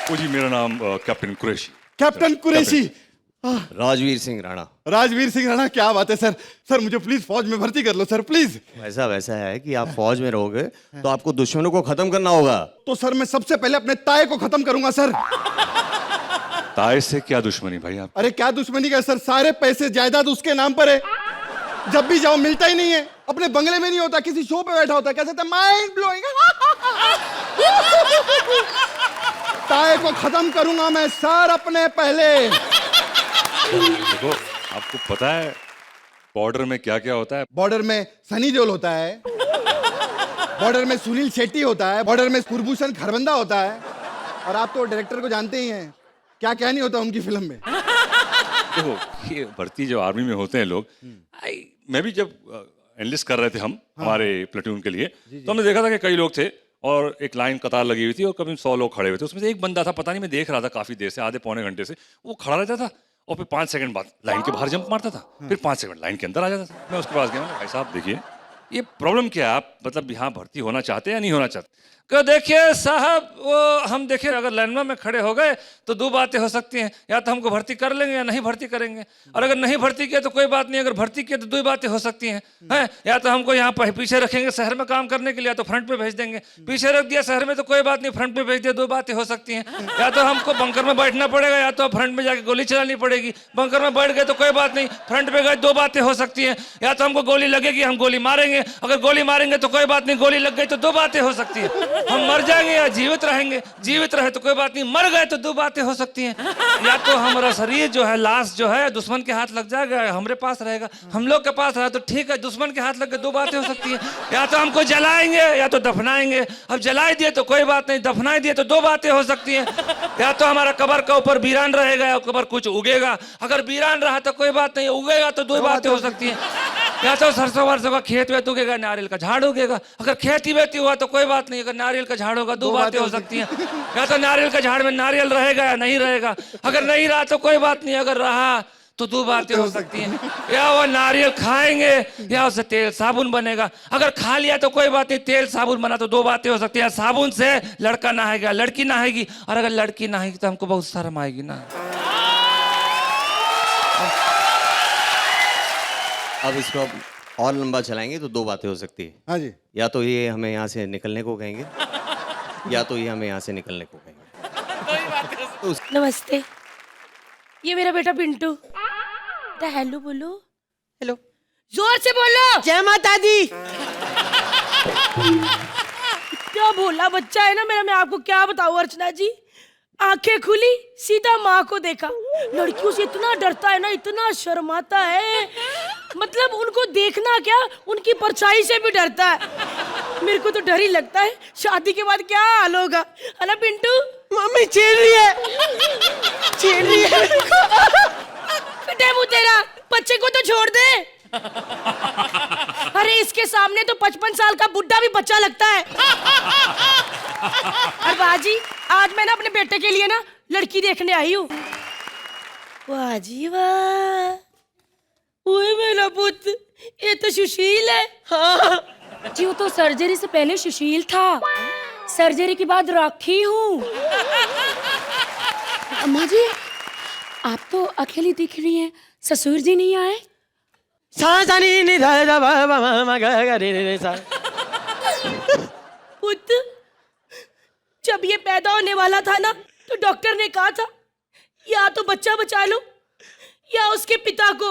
ओ जी, मेरा नाम captain Qureshi. Captain Qureshi. Rajveer Singh Rana. Rajveer Singh Rana, क्या बात है सर। सर मुझे प्लीज फौज में भर्ती कर लो सर, प्लीज। वैसा है कि आप फौज में रहोगे तो आपको दुश्मनों को खत्म करना होगा। तो सर मैं सबसे पहले अपने ताए को खत्म करूंगा सर। ताए से क्या दुश्मनी भाई आप? अरे क्या दुश्मनी का सर, सारे पैसे जायदाद उसके नाम पर है। जब भी जाओ मिलता ही नहीं है, अपने बंगले में नहीं होता, किसी शो पे बैठा होता है। कैसे माइंड ब्लोइंग। ताए को खत्म करूंगा मैं सर अपने पहले। देखो, आपको पता है बॉर्डर में क्या क्या होता है? बॉर्डर में सनी देओल होता है, बॉर्डर में सुनील शेट्टी होता है, बॉर्डर में कुलभूषण खरबंदा होता है, और आप तो डायरेक्टर को जानते ही हैं, क्या नहीं होता उनकी फिल्म में। देखो, ये भर्ती जो आर्मी में होते हैं लोग, मैं भी जब एनलिस्ट कर रहे थे हम हमारे प्लेटून के लिए, तो हमने देखा था कि कई लोग थे और एक लाइन कतार लगी हुई थी और कभी 100 लोग खड़े हुए थे। उसमें से एक बंदा था, पता नहीं, मैं देख रहा था काफी देर से, आधे पौने घंटे से, वो खड़ा रहता था और फिर 5 सेकंड बाद लाइन के बाहर जंप मारता था, फिर 5 सेकंड लाइन के अंदर आ जाता था। मैं उसके पास गया, मैंने भाई साहब देखिए ये प्रॉब्लम क्या है, आप मतलब यहाँ भर्ती होना चाहते हैं या नहीं होना चाहते? कहा देखिए साहब, वो हम देखिए अगर लाइन में खड़े हो गए तो दो बातें हो सकती हैं, या तो हमको भर्ती कर लेंगे या नहीं भर्ती करेंगे, और अगर नहीं भर्ती किया तो कोई बात नहीं, अगर भर्ती किया तो दो बातें हो सकती हैं, हैं? या तो हमको यहाँ पीछे रखेंगे शहर में काम करने के लिए, या तो फ्रंट पे भेज देंगे। पीछे रख दिया शहर में तो कोई बात नहीं, फ्रंट पे भेज दिया, दो बातें हो सकती हैं। या तो हमको बंकर में बैठना पड़ेगा, या तो फ्रंट में जाके गोली चलानी पड़ेगी। बंकर में बैठ गए तो कोई बात नहीं, फ्रंट पे गए, दो बातें हो सकती हैं। या तो हमको गोली लगेगी, हम गोली मारेंगे, अगर गोली मारेंगे तो कोई बात नहीं, गोली लग गई तो दो बातें हो सकती है। हम मर जाएंगे या जीवित रहेंगे, जीवित रहे तो कोई बात नहीं, मर गए तो दो बातें हो सकती हैं। या तो हमारा शरीर जो है, लाश जो है, दुश्मन के हाथ लग जाएगा, हमारे पास रहेगा, हम लोग के पास रहा तो ठीक है, दुश्मन के हाथ लग गए, दो बातें हो सकती हैं। या तो हमको जलाएंगे या तो दफनाएंगे, अब जला दिए तो कोई बात नहीं, दफनाई दिए तो दो बातें हो सकती हैं। या तो हमारा कब्र का ऊपर वीरान रहेगा या कब्र कुछ उगेगा, अगर वीरान रहा तो कोई बात नहीं, उगेगा तो दो बातें हो सकती हैं। या तो सरसों वरसों का खेत वेत उगेगा, नारियल का झाड़ उगेगा, अगर खेती वेती हुआ तो कोई बात नहीं, अगर नारियल का झाड़ होगा, दो बातें हो सकती हैं। या तो नारियल का झाड़ में नारियल रहेगा या नहीं रहेगा, अगर नहीं रहा तो कोई बात नहीं, अगर रहा तो दो बातें हो सकती हैं। या वो नारियल खाएंगे या उससे तेल साबुन बनेगा, अगर खा लिया तो कोई बात नहीं, तेल साबुन बना तो दो बातें हो सकती हैं। साबुन से लड़का नहाएगा, लड़की नहाएगी, और अगर लड़की नहाएगी तो हमको बहुत शर्म आएगी ना। अब इसको और लंबा चलाएंगे तो दो बातें हो सकती है। हाँ जी। या तो ये हमें यहाँ से निकलने को कहेंगे, या तो ये हमें यहाँ से निकलने को कहेंगे। नमस्ते, ये मेरा बेटा पिंटू। बेटा हेलो बोलो। हेलो। जोर से बोलो। जय माता दी। क्या भोला बच्चा है ना मेरा, मैं आपको क्या बताऊं अर्चना जी। आंखें खुली, सीधा माँ को देखा। लड़कियों से इतना डरता है ना, इतना शर्माता है, मतलब उनको देखना क्या, उनकी परछाई से भी डरता है। मेरे को तो डर ही लगता है, शादी के बाद क्या हाल होगा, है ना पिंटू? मम्मी छेड़ रही है, छेड़ रही है। बेटे मुँह तेरा, बच्चे को तो छोड़ दे। अरे इसके सामने तो 55 साल का बुड्ढा भी बच्चा लगता है। और बाजी, आज मैं ना अपने बेटे के लिए ना लड़की देखने आई हूँ। वाह जी वाह, ओए मेरा पुत्र, ये तो सुशील है। हाँ जी, वो तो सर्जरी से पहले सुशील था, सर्जरी के बाद राखी हूँ। अम्मा जी, आप तो अकेली दिख रही हैं, ससुर जी नहीं आए? पुत्र, जब ये पैदा होने वाला था ना, तो डॉक्टर ने कहा था या तो बच्चा बचा लो या उसके पिता को।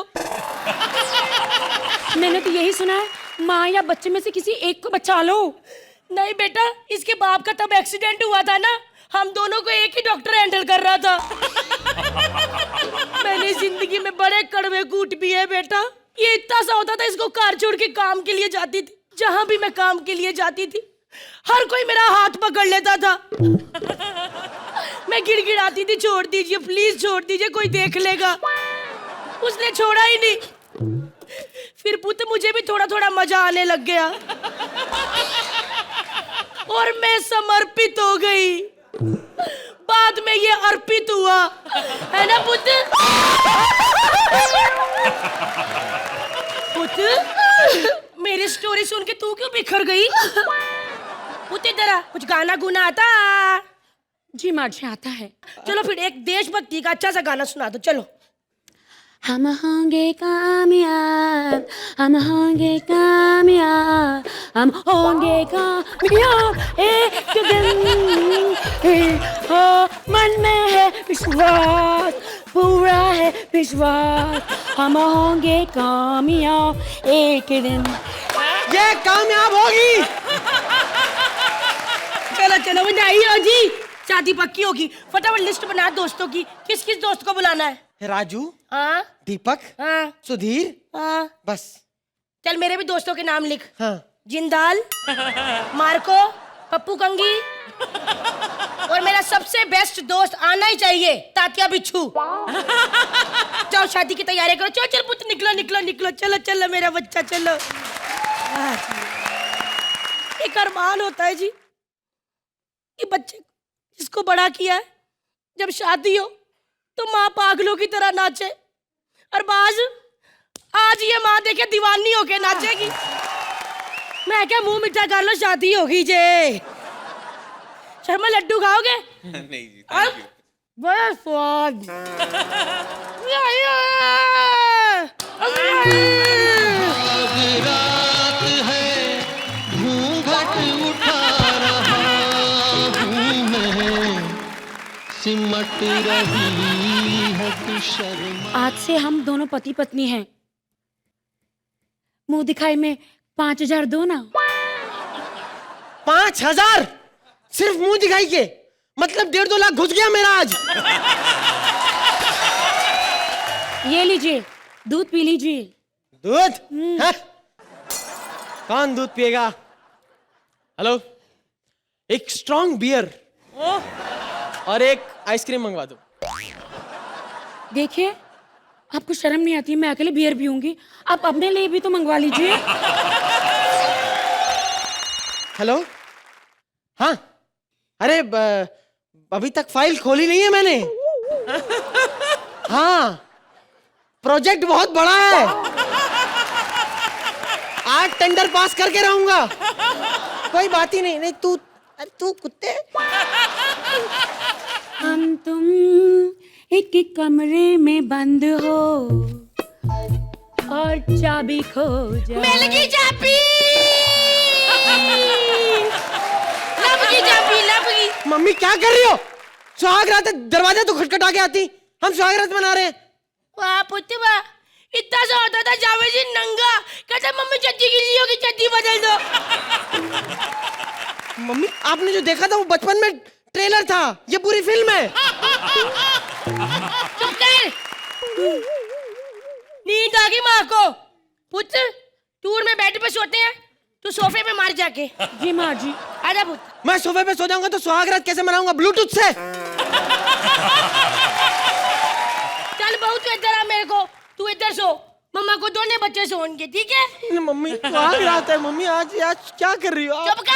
मैंने तो यही सुना है, माँ या बच्चे में से किसी एक को बचा लो। नहीं बेटा, इसके बाप का तब एक्सीडेंट हुआ था ना, हम दोनों को एक ही डॉक्टर हैंडल कर रहा था। मैंने जिंदगी में बड़े कड़वे कूट भी है बेटा। ये इतना सा होता था, इसको कार छोड़ के काम के लिए जाती थी, जहां भी मैं काम के लिए जाती थी हर कोई मेरा हाथ पकड़ लेता था। मैं गिड़गिड़ाती थी, छोड़ दीजिए प्लीज, छोड़ दीजिए, कोई देख लेगा। उसने छोड़ा ही नहीं। फिर पुत्र, मुझे भी थोड़ा थोड़ा मजा आने लग गया और मैं समर्पित हो गई। बाद में ये अर्पित हुआ, है ना पुत्र? पुत्र, मेरी स्टोरी सुन के तू क्यों बिखर गई? पुत्र, तेरा कुछ गाना गुना आता? जी माँ जी आता है। चलो फिर एक देशभक्ति का अच्छा सा गाना सुना दो, चलो। हम होंगे कामयाब, हम होंगे कामयाब, हम होंगे कामयाब एक दिन। हो मन में है विश्वास, पूरा है विश्वास, हम होंगे कामयाब एक दिन। ये कामयाब होगी। चलो चलो बधाई जी, शादी पक्की होगी। फटाफट लिस्ट बना दोस्तों की, किस किस दोस्त को बुलाना है। राजू, हाँ दीपक, हाँ सुधीर, हाँ। बस। चल मेरे भी दोस्तों के नाम लिख। हाँ। जिंदाल, मार्को, पप्पू कंगी और मेरा सबसे बेस्ट दोस्त आना ही चाहिए, तात्या बिच्छू। जाओ शादी की तैयारी करो, चलो चल पुत्र, निकलो निकलो निकलो, चलो चलो मेरा बच्चा चलो। एक अरमान होता है जी कि बच्चे जिसको बड़ा किया है, जब शादी हो तो माँ पागलों की तरह नाचे, और बाज आज ये माँ देखे दीवानी होके नाचेगी। मैं क्या मुंह मीठा कर लो, शादी होगी जे। शर्मा लड्डू खाओगे? नहीं जी, अब बड़ा स्वाद। सिमट रही है तू शर्मा। आज से हम दोनों पति पत्नी हैं। मुंह दिखाई में 5,000 दो ना। 5,000 सिर्फ मुंह दिखाई के? मतलब 1.5-2 लाख घुस गया मेरा आज। ये लीजिए, दूध पी लीजिए। दूध? हैं? कौन दूध पिएगा? हेलो, एक स्ट्रॉन्ग बियर और एक आइसक्रीम मंगवा दो। देखिए, आपको शर्म नहीं आती? मैं अकेले बियर पीऊंगी, आप अपने लिए भी तो मंगवा लीजिए। हेलो, हाँ, अरे अभी तक फाइल खोली नहीं है मैंने। हाँ, प्रोजेक्ट बहुत बड़ा है, आज टेंडर पास करके रहूंगा। कोई बात ही नहीं। नहीं तू कुत्ते। हम तुम एक कमरे में बंद हो और चाबी खो जाए। मिल गई चाबी, लब की चाबी, लब की। मम्मी क्या कर रही हो? सुहाग रात है, दरवाजा तो खटखटा के आती। हम सुहाग रात मना रहे हैं। वाह पुत्र वाह, इतना सा होता था जावेद जी नंगा, कहता मम्मी चड्डी गिल्ली होगी, चड्डी बदल दो। मम्मी, आपने जो देखा था वो बचपन में ट्रेलर था, ये पूरी फिल्म है। चुप कर, नींद आ गई माँ को। पुत्र, टूर में बेड पे सोते हैं, तू सोफे पे मार जाके। जी माँ जी। आजा पुत्र। मैं सोफे पे सो जाऊंगा तो सुहाग रात कैसे मनाऊंगा? ब्लूटूथ से। चल बहू तू इधर आ, मेरे को तू इधर सो, मम्मा को दोनों बच्चे सोएंगे, ठीक है? मम्मी सुहाग रात है। मम्मी आज क्या कर रही हो आप? चुप कर।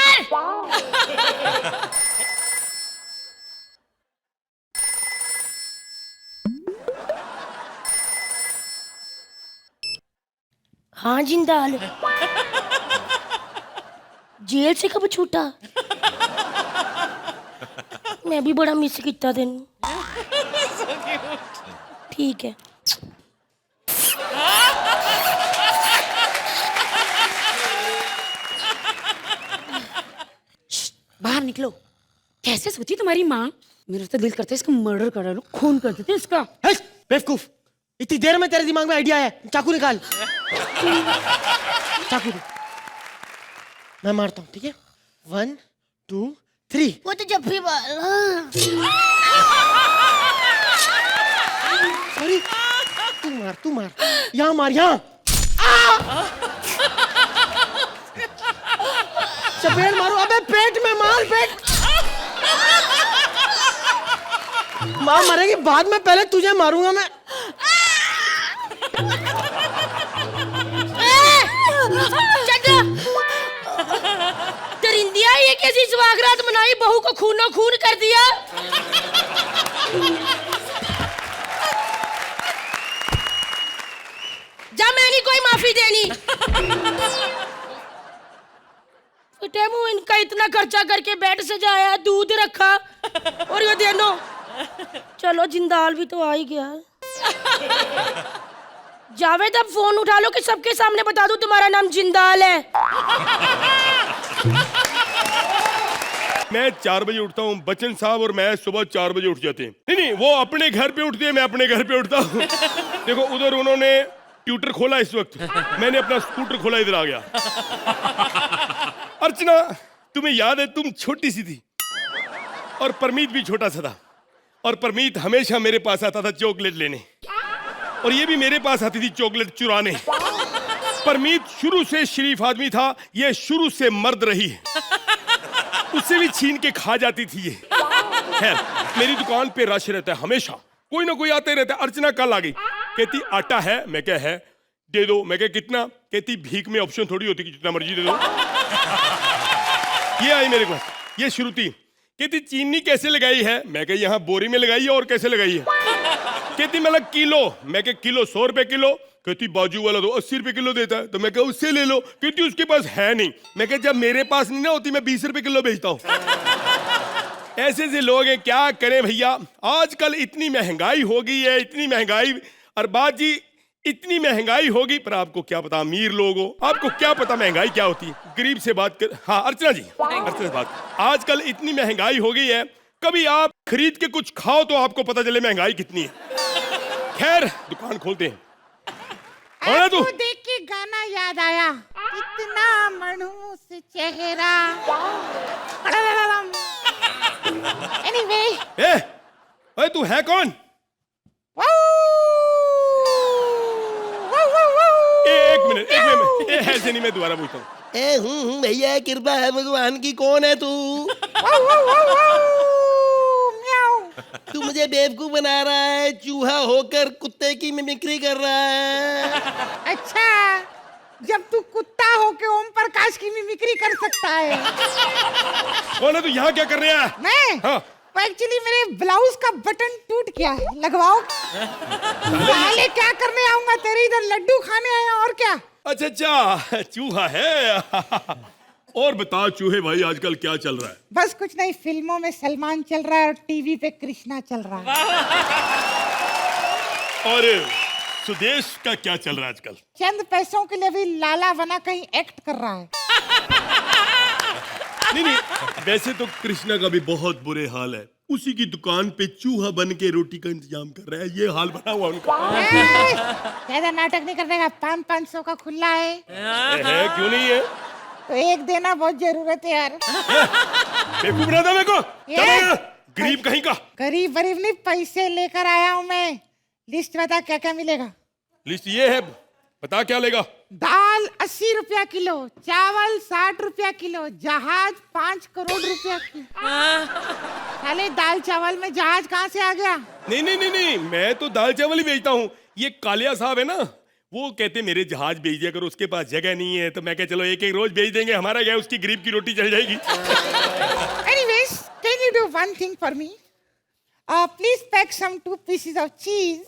हाँ जिंदाल, जेल से कब छूटा? मैं भी बड़ा मिस किया तेन। ठीक है। बाहर निकलो। कैसे सोची तुम्हारी माँ? मेरा तो दिल करता है इसका मर्डर करा लो, खून कर देते इसका। बेवकूफ, इतनी देर में तेरे दिमाग में आइडिया है? चाकू निकाल। चाकू दे, मैं मारता हूँ, ठीक है? 1 2 3। वो तो जब भी सॉरी, तू मार, यहाँ मार, यहाँ। चपेट मारो। अबे पेट में मार, पेट। माँ मरेगी बाद में, पहले तुझे मारूंगा मैं। दरिंदिया, ये कैसी सुहागरात मनाई, बहू को खूनो खून कर दिया। जा, मैं नहीं कोई माफी देनी। टेमू, इनका इतना खर्चा करके बेड सजाया, दूध रखा, और ये चलो जिंदाल भी तो आ ही गया। जावेद अब फोन उठा लो कि सबके सामने बता दूं तुम्हारा नाम जिंदाल है। मैं 4 बजे उठता हूँ, बच्चन साहब और मैं सुबह 4 बजे उठ जाते हैं। नहीं, वो अपने घर पे उठते हैं, मैं अपने घर पे उठता हूँ। देखो उधर उन्होंने ट्यूटर खोला, इस वक्त मैंने अपना स्कूटर खोला, इधर आ गया। अर्चना, तुम्हें याद है तुम छोटी सी थी और परमीत भी छोटा सा था, और परमीत हमेशा मेरे पास आता था चॉकलेट लेने, और ये भी मेरे पास आती थी चॉकलेट चुराने। परमीत शुरू से शरीफ आदमी था, ये शुरू से मर्द रही है, उससे भी छीन के खा जाती थी ये। खैर, मेरी दुकान पे रश रहता है, हमेशा कोई ना कोई आते रहता है। अर्चना कल आ गई, कहती आटा है, मैं क्या है, दे दो, मैं क्या कितना, कहती भीख में ऑप्शन थोड़ी होती कि जितना मर्जी दे दो। ये आई मेरे पास, ये शुरू थी। कहती चीनी कैसे लगाई है, मैं क्या यहाँ बोरी में लगाई है, और कैसे लगाई है। कहती मतलब किलो, मैं क्या किलो 100 रुपए किलो। कहती बाजू वाला तो 80 रुपए किलो देता है, तो मैं क्या उससे ले लो। कहती उसके पास है नहीं, मैं क्या जब मेरे पास नहीं ना होती मैं 20 रुपए किलो बेचता हूँ। ऐसे ऐसे लोग हैं, क्या करें भैया, आजकल इतनी महंगाई हो गई है, इतनी महंगाई। और बात जी, इतनी महंगाई होगी, पर आपको क्या पता, अमीर लोग हो, आपको क्या पता महंगाई क्या होती है। गरीब से बात कर। हाँ अर्चना जी, अर्चना से बात। आजकल इतनी महंगाई हो गई है, कभी आप खरीद के कुछ खाओ तो आपको पता चले महंगाई कितनी है। खैर, दुकान खोलते हैं। आपको देख के गाना याद आया, इतना मनहूस चेहरा। एनीवे, ए, तू है कौन? एक मिनट, ऐसे नहीं, मैं दोबारा पूछता हूँ। भैया कृपा है भगवान की, कौन है तू? तू मुझे बेवकूफ बना रहा है, चूहा होकर कुत्ते की मिमिक्री कर रहा है। अच्छा, जब तू कुत्ता होके ओम प्रकाश की मिमिक्री कर सकता है। कौन है तू, यहाँ क्या कर रहा है? मैं? हाँ। एक्चुअली मेरे ब्लाउज का बटन टूट गया है, लगवाओ। साले क्या करने आऊंगा तेरे इधर, लड्डू खाने आया और क्या। अच्छा, चूहा है। और बता चूहे भाई, आजकल क्या चल रहा है? बस कुछ नहीं, फिल्मों में सलमान चल रहा है और टीवी पे कृष्णा चल रहा है। और सुदेश का क्या चल रहा है आजकल? चंद पैसों के लिए भी लाला बना कहीं एक्ट कर रहा है। नहीं, वैसे तो कृष्णा का भी बहुत बुरे हाल है, उसी की दुकान पे चूहा बन के रोटी का इंतजाम कर रहा है, ये हाल बना हुआ उनका। ज्यादा नाटक नहीं करने का, 500 का खुला है। क्यों नहीं है? तो एक देना बहुत जरूरत है यार। बेवकूफ बना था मेरे को, गरीब कहीं का। गरीब गरीब नहीं, पैसे लेकर आया हूँ मैं। लिस्ट बता क्या क्या मिलेगा। लिस्ट ये है, बता क्या लेगा। दाल 80 रुपया किलो, चावल 60 रुपया किलो, जहाज 5 करोड़ रुपया किलो। साले दाल चावल में जहाज कहाँ से आ गया? नहीं, मैं तो दाल चावल ही बेचता हूँ। ये कालिया साहब है ना, वो कहते मेरे जहाज भेज दिया करो, उसके पास जगह नहीं है, तो मैं क्या चलो एक रोज भेज देंगे, हमारा क्या, उसकी गरीब की रोटी चल जाएगी। Anyways, can you do one thing for me? Please pack some 2 pieces of cheese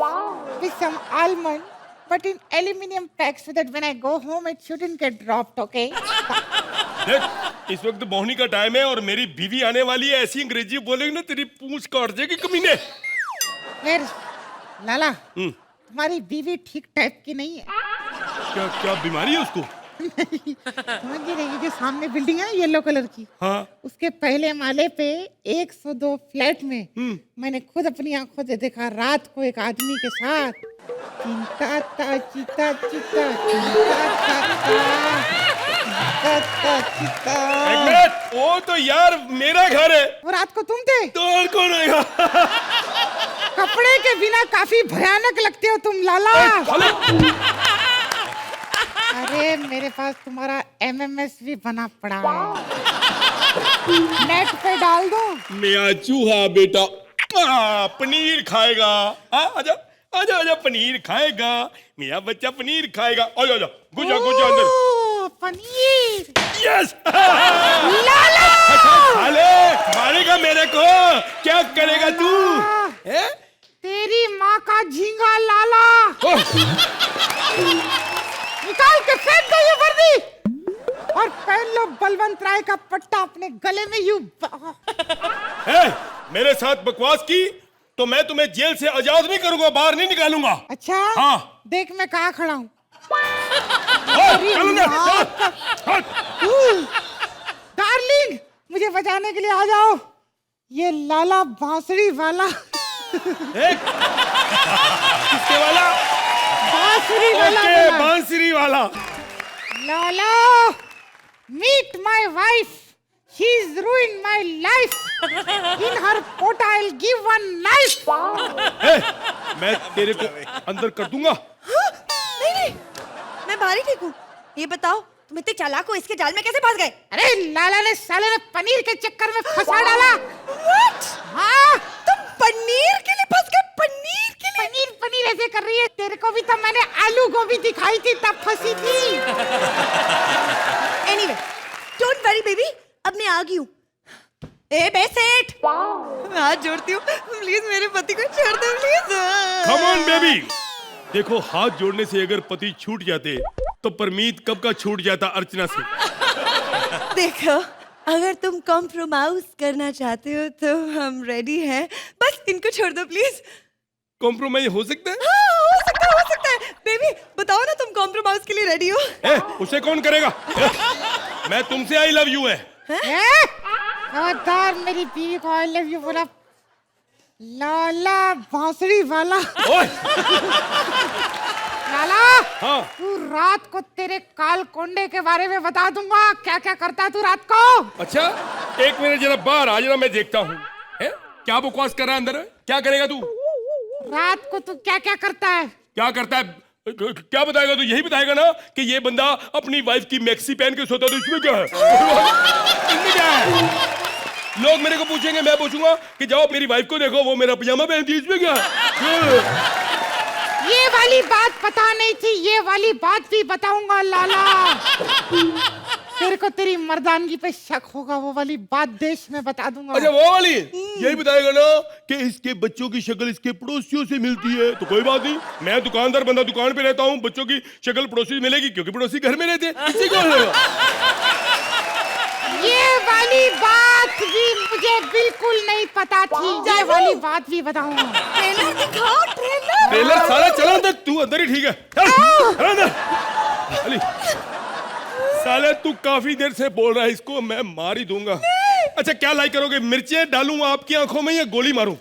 with some almond, but in aluminium packs so that when I go home it shouldn't get dropped, okay? देख, इस वक्त बोहनी का time है और मेरी बीवी आने वाली है, ऐसी अंग्रेजी बोलेगी ना तेरी पूंछ काट देगी कमीने। फिर लाला, तुम्हारी बीवी ठीक टाइप की नहीं है। क्या बीमारी है उसको? समझ नहीं रही, जो सामने बिल्डिंग है येलो कलर की, हाँ, उसके पहले माले पे 102 फ्लैट में मैंने खुद अपनी आंखों से देखा रात को एक आदमी के साथ चिंता ता चिता चिता चिता। एक मिनट, वो तो यार मेरा घर है। वो रात को तुम थे? तो और कौन आएगा? कपड़े के बिना काफी भयानक लगते हो तुम लाला। अरे मेरे पास तुम्हारा MMS भी बना पड़ा है, नेट पे डाल दो। मेरा चूहा बेटा पनीर खाएगा। आजा आजा आजा, पनीर खाएगा मेरा बच्चा, पनीर खाएगा। आजा आजा, गुजा गुजा अंदर। पनीर, यस। लाला साले मारेगा मेरे को, क्या करेगा तू? तेरी माँ का झींगा लाला। निकाल के फेंक दो ये वर्दी और पहन लो बलवंत राय का पट्टा अपने गले में। यू मेरे साथ बकवास की तो मैं तुम्हें जेल से आजाद नहीं करूंगा, बाहर नहीं निकालूंगा। अच्छा हाँ। देख मैं कहाँ खड़ा हूँ। चलो ना, हट। डार्लिंग मुझे बचाने के लिए आ जाओ। ये लाला बांसुरी वाला। किसके वाला? बांसुरी वाला ओके, बोला। बांसुरी वाला। लाला meet my wife. She's ruined my life. In her coat I'll give one knife. मैं तेरे को अंदर कर दूंगा। नहीं नहीं, मैं बाहर ही ठीक हूँ। ये बताओ तुम इतने चालाक हो, इसके जाल में कैसे फंस गए? अरे लाला ने साले ने पनीर के चक्कर में फंसा डाला। What? हाँ तुम पनीर के लिए फंस गए? पनीर के लिए? पनीर पनीर ऐसे कर रही है। तेरे को भी तो मैंने आलू गोभी दिखाई थी तब फंसी थी। Anyway, don't worry baby, अब मैं आ गई हूँ। ए बे सेठ, मैं हाथ जोड़ती हूँ, प्लीज मेरे पति को छोड़ दो प्लीज। Come on baby. देखो हाथ जोड़ने से अगर पति छूट जाते तो परमीत कब का छूट जाता अर्चना से। देखो अगर तुम कॉम्प्रोमाइज करना चाहते हो तो हम रेडी हैं, बस इनको छोड़ दो प्लीज। कॉम्प्रोमाइज हो सकता है? हाँ, हो सकता है। बेबी बताओ ना तुम कॉम्प्रोमाइज के लिए रेडी हो? उसे कौन करेगा? मैं तुमसे आई लव यू है। खबरदार मेरी बीवी को आई लव यू बोला। लाला बांसुरी वाला। लाला हाँ। तू रात को तेरे काल कोंडे के बारे में बता दूंगा। क्या क्या करता है तू रात को? अच्छा एक मिनट जरा बाहर आ जाना, मैं देखता हूँ। क्या बकवास कर रहा है अंदर? क्या करेगा तू? रात को तू क्या क्या करता है? क्या करता है? क्या बताएगा तू? यही बताएगा ना कि ये बंदा अपनी वाइफ की मैक्सी पहन के सोता, तो इसमें क्या है? इसमें क्या है? लोग मेरे को पूछेंगे, मैं पूछूंगा कि जाओ मेरी वाइफ को देखो, वो मेरा पजामा पहनती है, इसमें क्या है? ये वाली बात पता नहीं थी, ये वाली बात भी बताऊंगा लाला। तेरे को तेरी मर्दानगी पे शक होगा, वो वाली बात देश में बता दूंगा। अच्छा वो वाली? यही बताएगा ना कि इसके बच्चों की शक्ल इसके पड़ोसियों से मिलती है, तो कोई बात नहीं, मैं दुकानदार बंदा दुकान पे रहता हूँ, बच्चों की शक्ल पड़ोसी से मिलेगी क्योंकि पड़ोसी घर में रहते हैं। इससे क्या होगा? ये वाली बात भी मुझे बिल्कुल नहीं पता थी, ये वाली बात भी बताऊंगा। ट्रेलर दिखाओ, ट्रेलर। ट्रेलर सारा चला अंदर, तू अंदर ही ठीक है। चल अंदर। अली साले तू काफी देर से बोल रहा है, इसको मैं मार ही दूंगा। अच्छा क्या लाइक करोगे, मिर्चें डालूं आपकी आंखों में या गोली मारूं?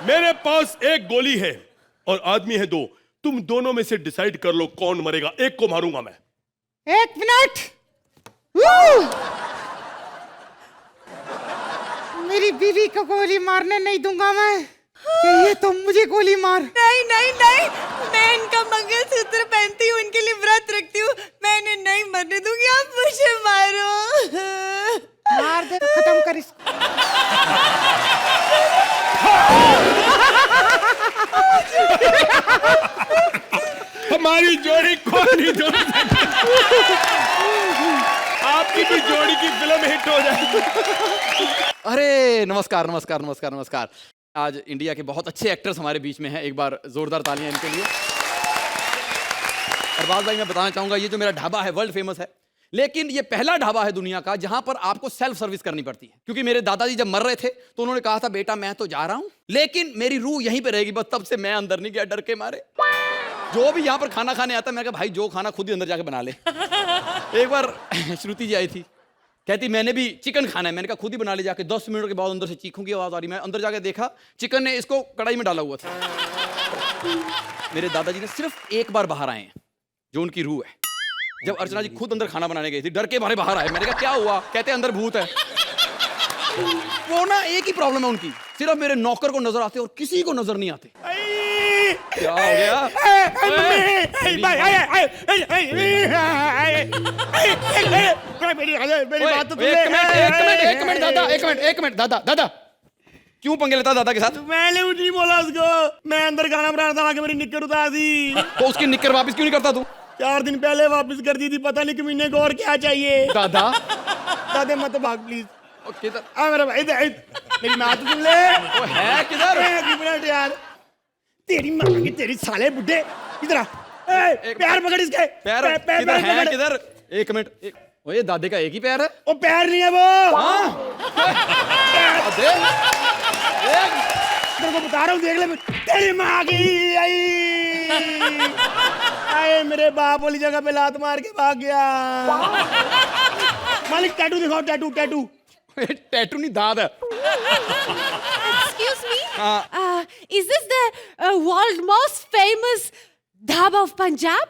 मेरे पास एक गोली है और आदमी है 2, तुम दोनों में से डिसाइड कर लो कौन मरेगा। एक को मारूंगा मैं। 1 मिनट। मेरी बीवी को गोली मारने नहीं दूंगा मैं। ये तो मुझे गोली मार। नहीं नहीं नहीं, मैं इनका मंगलसूत्र पहनती हूँ, इनके लिए व्रत रखती हूँ, मैं इन्हें नहीं मरने दूंगी, आप मुझे मारो। मार दे तो खत्म कर इसको। हमारी जोड़ी कोई नहीं जोड़ सकती। आपकी भी जोड़ी की फिल्म हिट हो जाएगी। अरे नमस्कार नमस्कार नमस्कार नमस्कार। आज इंडिया के बहुत अच्छे एक्टर्स हमारे बीच में हैं, एक बार जोरदार तालियां इनके लिए। अरबाज भाई मैं बताना चाहूंगा, ये जो मेरा ढाबा है वर्ल्ड फेमस है, लेकिन ये पहला ढाबा है दुनिया का जहां पर आपको सेल्फ सर्विस करनी पड़ती है। क्योंकि मेरे दादाजी जब मर रहे थे तो उन्होंने कहा था बेटा मैं तो जा रहा हूं लेकिन मेरी रूह यहीं पे रहेगी, बस तब से मैं अंदर नहीं गया डर के मारे। जो भी यहाँ पर खाना खाने आता मैं कहा भाई जो खाना खुद ही अंदर जाके बना ले। एक बार श्रुति जी आई थी, कहती मैंने भी चिकन खाना है, मैंने कहा खुद ही बना ले जाके। 10 मिनट के बाद अंदर से चीखों की आवाज आ रही, मैं अंदर जाके देखा चिकन ने इसको कढ़ाई में डाला हुआ था। मेरे दादाजी ने सिर्फ एक बार बाहर आए हैं, जो उनकी रूह है। जब अर्चना जी खुद अंदर खाना बनाने गई थी, डर के मारे बाहर आए। मैंने कहा क्या हुआ? कहते अंदर भूत है। वो ना एक ही प्रॉब्लम है उनकी, सिर्फ मेरे नौकर को नजर आते और किसी को नजर नहीं आते। क्या हो गया? एक मिनट दादा क्यों पंगे लेता दादा के साथ? मैंने कुछ नहीं बोला उसको, मैं अंदर खाना बना रहा था, आके मेरी निक्कर उतार दी। तो उसकी निक्कर वापस क्यों नहीं करता तू? 4 दिन पहले वापस कर दी थी, पता नहीं कमीने को और क्या चाहिए। दादा दादा मत भाग प्लीज। किधर? आ मेरा भाई, मेरी बात तो सुन ले। वो है किधर? एक मिनट यार, तेरी माँ की तेरी साले बुड्ढे, इधर आ। पैर पकड़ इसके। पैर किधर है? किधर? एक मिनट, ओए दादे का एक ही पैर है? वो पैर नहीं है वो। हाँ? को बता रहा हूँ, देख ले तेरी माँ की आई। आए मेरे बाप वाली जगह पे लात मार के भाग गया। मालिक टैटू दिखाओ, टैटू टैटू। टैटू नहीं, दाद है। Excuse me? Is this the world most famous dhaba of Punjab?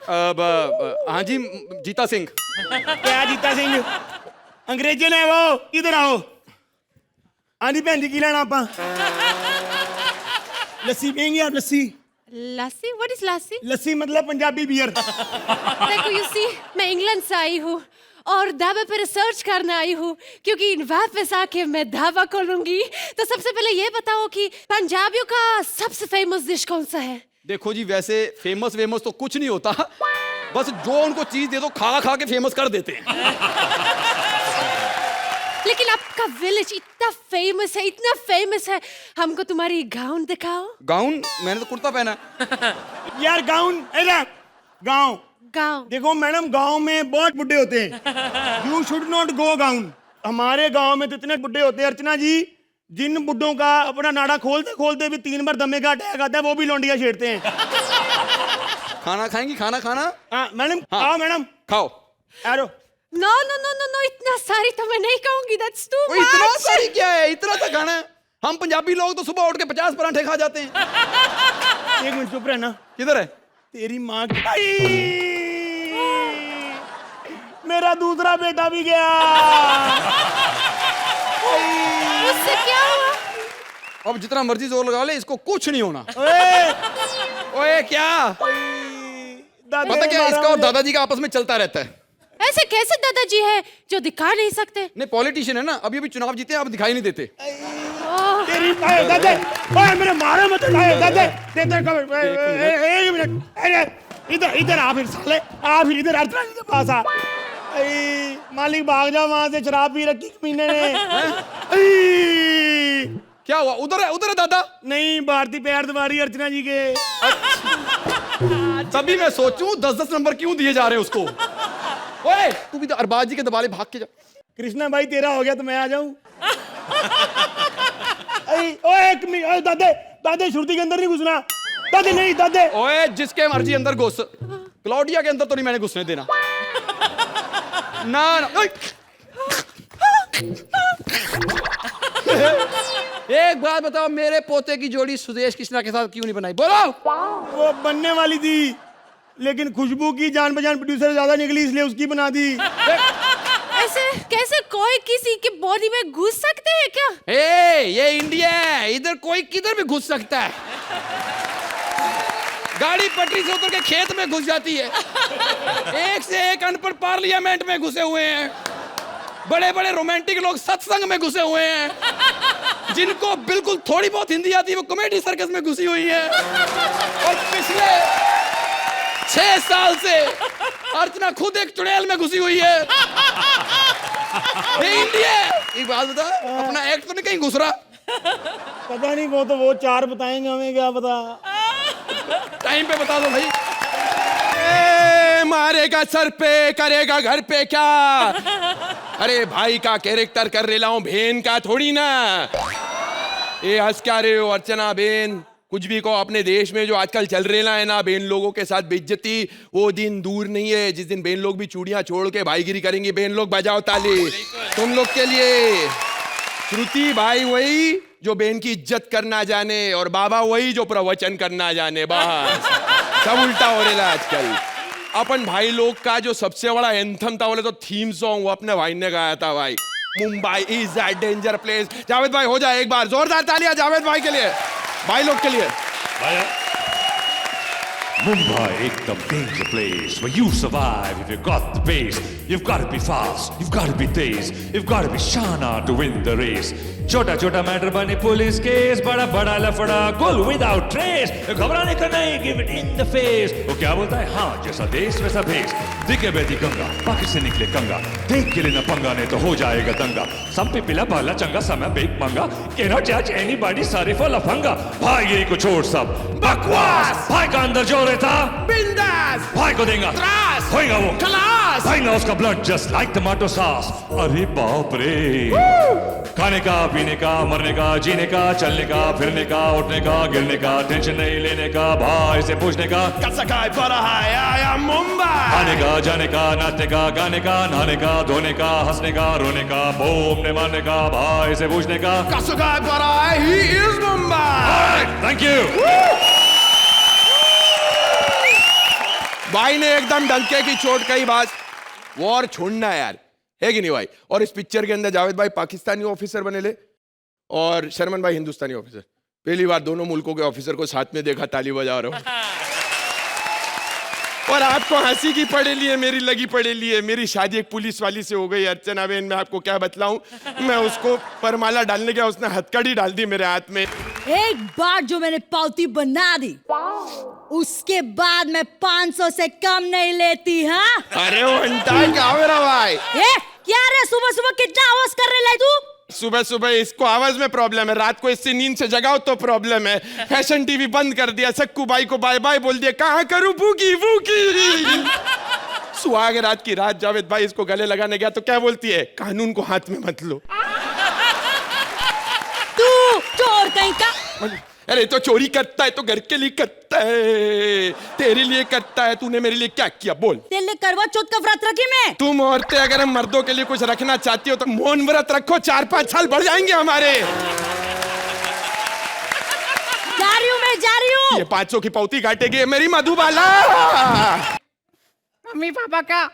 हाँ जी, जीता सिंह। क्या जीता सिंह? अंग्रेजी ने वो, इधर आओ। आनी भैन जी की लेना आपा? लस्सी पियेंगे आप? लस्सी? Lassi? What is lassi? लस्सी मतलब पंजाबी बियर। देखो you see, मैं इंग्लैंड से आई हूँ और ढाबे पे रिसर्च करने आई हूँ, क्योंकि वापस आके मैं ढाबा खोलूंगी। तो सबसे पहले ये बताओ कि पंजाबियों का सबसे फेमस डिश कौन सा है? देखो जी, वैसे फेमस वेमस तो कुछ नहीं होता, बस जो उनको चीज दे दो खा खा के फेमस कर देते हैं। लेकिन आपका विलेज इतना फेमस है, हमको तुम्हारी गाउन दिखाओ। गाउन? मैंने तो कुर्ता पहना। यार गाउन, गाँव गाउन देखो मैडम, गांव में बहुत बुड्ढे होते हैं। You should not go gown. हमारे गांव में तो इतने बुड्ढे होते हैं अर्चना जी, जिन बुड्ढों का अपना नाड़ा खोलते खोलते भी 3 बार दमे का अटैक आता है, वो भी लौंडिया छेड़ते हैं। खाना खाएंगी? खाना? हाँ मैडम, हाँ। आओ मैडम, खाओ। आरो। नो, इतना सारी तो मैं नहीं कहूंगी, that's too much। इतना सारी क्या है? इतना सा खाना है? हम पंजाबी लोग तो सुबह उठ के 50 पराठे खा जाते हैं। 1 मिनट चुप रहना। किधर है? तेरी माँ की मेरा दूसरा बेटा भी गया। उससे क्या हुआ? अब जितना मर्जी जोर लगा ले, इसको कुछ नहीं होना। ओए क्या पता क्या, इसका और दादाजी का आपस में चलता रहता है। ऐसे कैसे दादाजी है जो दिखा नहीं सकते? नहीं, पॉलिटिशियन है ना, अभी अभी चुनाव जीते, अब दिखाई नहीं देते। तेरी दादा, ओए मेरे मारो मत, दादा एक मिनट, अरे इधर आ फिर साले, आ फिर इधर अर्चना जी के पास आ। मालिक भाग जा वहां से, शराब पी रखी कमीने ने। क्या हुआ? उधर है दादा। नहीं, भारती पैर दबारी अर्चना जी के। तभी मैं सोचूं 10-10 नंबर क्यों दिए जा रहे हैं उसको। ओए तू भी तो अरबाज जी के दबाले भाग के जा। कृष्णा भाई तेरा हो गया तो मैं आ जाऊं? ओए एक मिनट, दादे श्रुति के अंदर नहीं घुसना। दादे नहीं, दादे। ओए जिसके मर्जी अंदर घुस, क्लॉडिया के अंदर तो नहीं मैंने घुसने देना। ना एक बात बताओ, मेरे पोते की जोड़ी सुदेश कृष्णा के साथ क्यों नहीं बनाई? बोलो। वो बनने वाली थी, लेकिन खुशबू की जान पहचान प्रोड्यूसर ज्यादा निकली, इसलिए उसकी बना दी। ऐसे कैसे कोई किसी की बॉडी में घुस सकते हैं क्या? ये इंडिया है, इधर कोई किधर भी घुस सकता है। गाड़ी पटरी से उतर के खेत में घुस जाती है। एक से एक अनपढ़ पार्लियामेंट में घुसे हुए हैं, बड़े बड़े रोमांटिक लोग सत्संग में घुसे हुए हैं, जिनको बिल्कुल थोड़ी बहुत हिंदी आती है वो कॉमेडी सर्कस में घुसी हुई है। और पिछले 6 साल से अर्चना खुद एक चुड़ैल में घुसी हुई है। ये इंडिया। एक बात बता, अपना एक्ट तो नहीं कहीं घुस रहा? पता नहीं, वो 4 बताएंगे, हमें क्या पता। टाइम पे बता दो भाई। मारेगा सर पे, करेगा घर पे क्या? अरे भाई का कैरेक्टर कर रहा हूं, बहन का थोड़ी ना। ये हंस क्या रहे हो अर्चना बेन? कुछ भी कहो, अपने देश में जो आजकल चल रहा है ना, बेन लोगों के साथ बेइज्जती, वो दिन दूर नहीं है जिस दिन बेन लोग भी चूड़ियां छोड़ के भाईगिरी करेंगे। बेन लोग बजाओ ताली तुम लोग के लिए। श्रुति भाई वही जो बेन की इज्जत करना जाने, और बाबा वही जो प्रवचन करना जाने। बस सब उल्टा हो रहा है आजकल। अपन भाई लोग का जो सबसे बड़ा एंथम था, बोले तो थीम सॉन्ग, वो अपने भाई ने गाया था भाई। Mumbai is a danger place. Javed भाई हो जाए एक बार जोरदार तालियां जावेद भाई के लिए, भाई लोग के लिए। Mumbai, ekdam danger place where you survive if you got the pace. You've got to be fast, you've got to be teaz, you've got to be shana to win the race. छोटा छोटा matter बने police case, बड़ा बड़ा लफड़ा गोल without trace. घबराने का नहीं, give it in the face. वो क्या बोलता है? हाँ, जैसा देश वैसा भेस। दिखे बेदी गंगा, बाकी से निकले कंगा, देख के लेना पंगा नहीं तो हो जाएगा दंगा। सब पे पिला पहला चंगा, समय बेक मंगा, cannot judge anybody, sorry for लफंगा। भाई यही को छोड़ सब बकवास, भाई का अंदर जो रहता बिंदास, भाई को देंगे त्रास, खोएगा वो खलास। भाई ना उसका blood just like tomato sauce. अरे बाप रे, खाने का, पीने का, मरने का, जीने का, चलने का, फिरने का, उठने का, गिरने का, टेंशन नहीं लेने का, भाई से पूछने का, कसकाय पर आया मुंबई। आने का, जाने का, नाचने का, गाने का, नहाने का, धोने का, हंसने का, रोने का, घूमने मारने का, भाई से पूछने का, कसकाय पर आया, he is Mumbai. Thank you. भाई ने एकदम डंके की चोट कही बात। वॉर छोड़ना है यार, है कि नहीं भाई? और इस पिक्चर के अंदर जावेद भाई पाकिस्तानी ऑफिसर बने ले और शर्मन भाई हिंदुस्तानी ऑफिसर। पहली बार दोनों मुल्कों के ऑफिसर को साथ में देखा, ताली बजा रहा हूं। और आपको हंसी की पड़ेली है, मेरी लगी पड़ेली है। मेरी शादी एक पुलिस वाली से हो गई, अर्चना बेन। मैं आपको क्या बतलाऊं, मैं उसको परमाला डालने गया, उसने हथकड़ी डाल दी मेरे हाथ में। एक बार जो मैंने पावती बना दी, उसके बाद मैं 500 से कम नहीं लेती। हाँ, अरे वो अंटा क्या हो रहा भाई? क्या रे, सुबह सुबह कितना आवाज कर रहे लाई तू? सुबह सुबह इसको आवाज में प्रॉब्लम है, रात को इससे नींद से जगाओ तो प्रॉब्लम है। फैशन टीवी बंद कर दिया, सक्कू भाई को बाय बाय बोल दिया, कहाँ करूं भूखी भूखी। सुहाग रात की रात जावेद भाई इसको गले लगाने गया तो क्या बोलती है, कानून को हाथ में मत लो। तू चोर कहीं का। अरे तो चोरी करता है तो घर के लिए करता है, तेरे लिए करता है। तूने मेरे लिए क्या किया बोल? तेरे लिए करवा चौथ का व्रत रखी मैं। तुम औरतें अगर हम मर्दों के लिए कुछ रखना चाहती हो तो मौन व्रत रखो, 4-5 साल बढ़ जाएंगे हमारे। जा रही हूँ मैं, जा रही हूँ। ये 500 की पौती काटेगी मेरी मधुबाला। मम्मी पापा का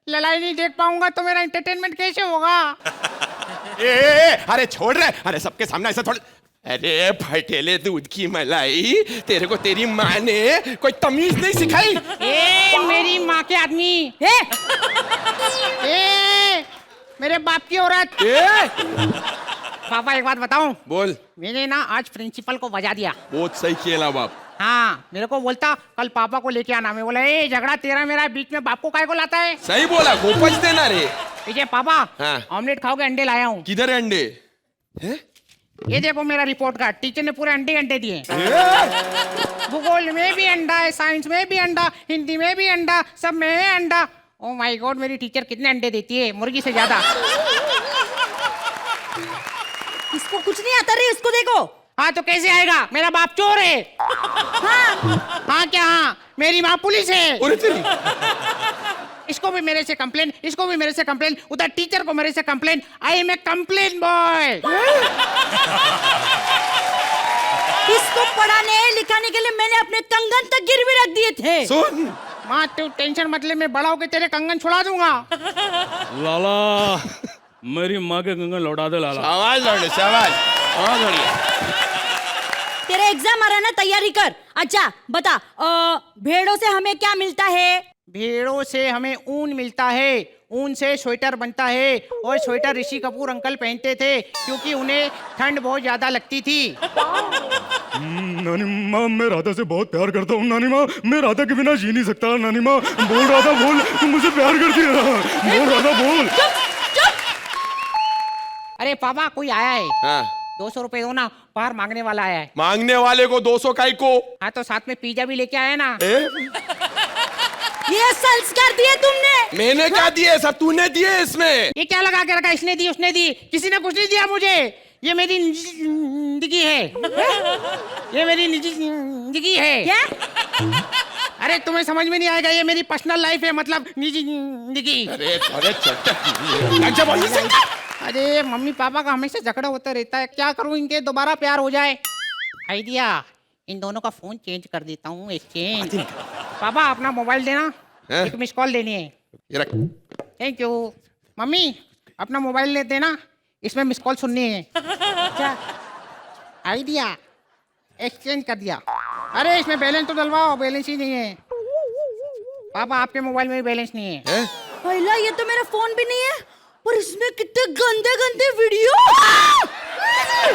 लड़ाई नहीं देख पाऊंगा तो मेरा एंटरटेनमेंट कैसे होगा? अरे छोड़ रहे, अरे सबके सामने ऐसा थोड़ा। अरे फटेले दूध की मलाई, तेरे को तेरी माँ ने कोई तमीज नहीं सिखाई? मेरी माँ के आदमी। मेरे बाप की औरत। पापा एक बात बताऊं? बोल। मैंने ना आज प्रिंसिपल को बजा दिया। बहुत सही किया बाप। हाँ, मेरे को बोलता कल पापा को लेके आना। मैं बोला झगड़ा तेरा मेरा बीच में, बाप को काय को लाता है? सही बोला, गोपच देना रे। पीछे पापा, हाँ। ऑमलेट खाओगे? अंडे लाया हूँ। किधर है अंडे? ये देखो मेरा रिपोर्ट कार्ड, टीचर ने पूरे अंडे दिए। भूगोल में भी अंडा है, साइंस में भी अंडा, हिंदी में भी अंडा, सब में है अंडा। ओ माय गॉड, मेरी टीचर कितने अंडे देती है, मुर्गी से ज्यादा। इसको कुछ नहीं आता रे, इसको देखो। हाँ तो कैसे आएगा, मेरा बाप चोर है। हाँ क्या? हाँ, मेरी माँ पुलिस है। इसको भी मेरे से कंप्लेन, इसको भी मेरे से कंप्लेन, उधर टीचर को मेरे से complain. I am a complain boy. इसको पढ़ाने लिखाने के लिए मैंने अपने कंगन तक गिरवी रख दिए थे। सुन माँ, तू टेंशन मत ले, मैं बड़ा होके तेरे कंगन छुड़ा दूंगा। लाला, मेरी माँ के कंगन लौटा दे लाला। आवाज लौटे, आवाज। तेरा एग्जाम आ रहा है ना, तैयारी कर। अच्छा बता, भेड़ों से हमें क्या मिलता है? भेड़ों से हमें ऊन मिलता है, ऊन से स्वेटर बनता है, और स्वेटर ऋषि कपूर अंकल पहनते थे क्योंकि उन्हें ठंड बहुत ज्यादा लगती थी। नानी माँ, मैं राधा से बहुत प्यार करता हूँ। नानी माँ, मैं राधा के बिना जी नहीं सकता। नानी माँ, बोल राधा बोल, तुम मुझे प्यार करती है ना? बोल राधा बोल। अरे पापा, कोई आया है। हाँ। 200 रुपए दो ना, बाहर मांगने वाला आया है। मांगने वाले को 200 काई को? हाँ तो साथ में पिज्जा भी लेके आया ना। ये संस्कार दिए तुमने? मैंने क्या दिए, सब तूने दिए इसमें। ये क्या लगा के रखा, इसने दी उसने दी? किसी ने कुछ नहीं दिया मुझे। ये मेरी निजी जिंदगी है। ये मेरी निजी जिंदगी है। क्या? अरे तुम्हें समझ में नहीं आएगा, ये मेरी पर्सनल लाइफ है, मतलब निजी जिंदगी। अरे मम्मी पापा का हमेशा झगड़ा होता रहता है, क्या करूं, इनके दोबारा प्यार हो जाए। आइडिया, इन दोनों का फोन चेंज कर देता हूँ, एक्सचेंज। पापा अपना मोबाइल देना, एक मिस कॉल देनी है। Thank you. मम्मी अपना मोबाइल ले देना, इसमें मिस कॉल सुननी है। क्या आइडिया, एक्सचेंज कर दिया। अरे इसमें बैलेंस तो डलवाओ, बैलेंस ही नहीं है। पापा आपके मोबाइल में भी बैलेंस नहीं है। पहला ये तो मेरा फोन भी नहीं है, पर इसमें कितने गंदे गंदे वीडियो। अरे